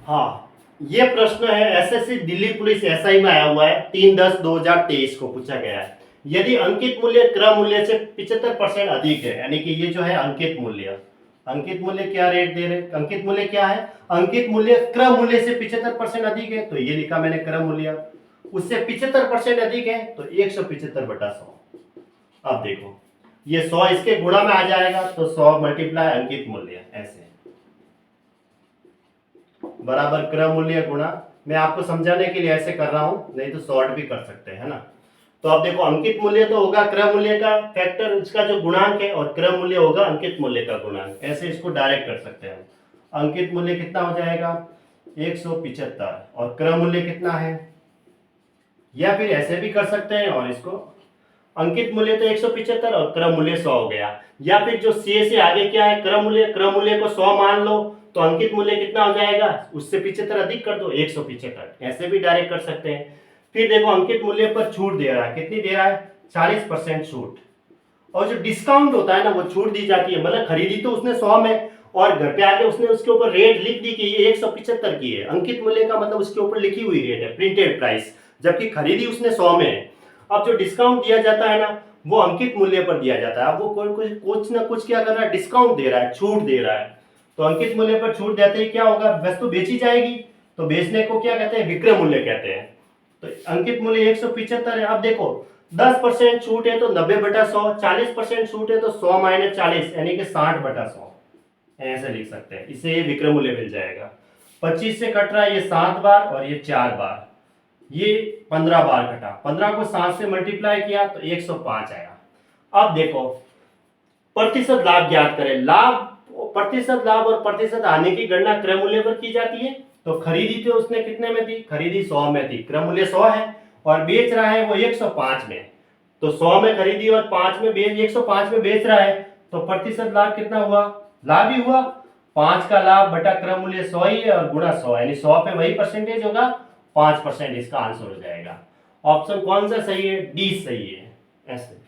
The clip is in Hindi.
हाँ, ये प्रश्न है एसएससी दिल्ली पुलिस एसआई में आया हुआ है, 3/10/2023 को पूछा गया है। यदि अंकित मूल्य क्रम मूल्य से 75% अधिक है, यानी कि ये जो है अंकित मूल्य क्या रेट दे रहे, अंकित मूल्य क्या है, अंकित मूल्य क्रम मूल्य से 75% अधिक है, तो ये लिखा मैंने क्रम मूल्य, उससे 75% अधिक है तो 175/100। अब देखो ये 100 इसके गुणा में आ जाएगा, तो 100 मल्टीप्लाई अंकित मूल्य, ऐसे बराबर क्रम मूल्य गुणा, मैं आपको समझाने के लिए ऐसे कर रहा हूं, नहीं तो शॉर्ट भी कर सकते हैं, है ना। तो अब देखो अंकित मूल्य तो होगा क्रम मूल्य का फैक्टर, उसका जो गुणांक है, और क्रम मूल्य होगा अंकित मूल्य का गुणांक, ऐसे इसको डायरेक्ट कर सकते हैं। अंकित मूल्य कितना हो जाएगा 175, और क्रम मूल्य कितना है, या फिर ऐसे भी कर सकते हैं, और इसको अंकित मूल्य तो 175 और क्रम मूल्य 100 हो गया, या फिर जो सी से आगे क्या है क्रम मूल्य को 100 मान लो, तो अंकित मूल्य कितना हो जाएगा, उससे 75 अधिक कर दो 175, ऐसे भी डायरेक्ट कर सकते हैं। फिर देखो अंकित मूल्य पर छूट दे रहा है, कितनी दे रहा है 40% छूट, और जो डिस्काउंट होता है ना वो छूट दी जाती है, मतलब खरीदी तो उसने 100 में, और घर पे आके उसने उसके ऊपर रेट लिख दी कि ये 175 की है, अंकित मूल्य का मतलब उसके ऊपर लिखी हुई रेट है, प्रिंटेड प्राइस, जबकि खरीदी उसने 100 में है। अब जो डिस्काउंट दिया जाता है ना वो अंकित मूल्य पर दिया जाता है, वो कुछ ना कुछ क्या कर रहा है, डिस्काउंट दे रहा है, छूट दे रहा है। तो अंकित मूल्य पर छूट देते ही क्या होगा, वस्तु बेची जाएगी, तो बेचने को क्या कहते हैं, विक्रय मूल्य कहते हैं। तो अंकित मूल्य 175 है। अब देखो 10% छूट है तो 90/100, 40% छूट है तो 100 - 40 यानी कि 60/100, ऐसे लिख सकते हैं, इससे ये विक्रय मूल्य मिल जाएगा। 25 से कट रहा है ये 7 बार और ये 4 बार, ये 15 बार कटा, 15 को 7 से मल्टीप्लाई किया तो 105 आया। अब देखो प्रतिशत लाभ ज्ञात करें, प्रतिशत लाभ और प्रतिशत हानि की गणना क्रय मूल्य पर की जाती है। तो खरीदी तो उसने कितने में थी, खरीदी 100 में थी, क्रय मूल्य 100 है, और बेच रहा है वो 105 में, तो 100 में खरीदी और 5 में बेच 105 में बेच रहा है, तो प्रतिशत लाभ कितना हुआ, लाभ ही हुआ, 5 का लाभ बटा क्रय मूल्य 100 ही है और गुणा 100, यानी 100 पे वही परसेंटेज होगा, 5% इसका आंसर हो जाएगा। ऑप्शन कौन सा सही है, डी सही है, ऐसे।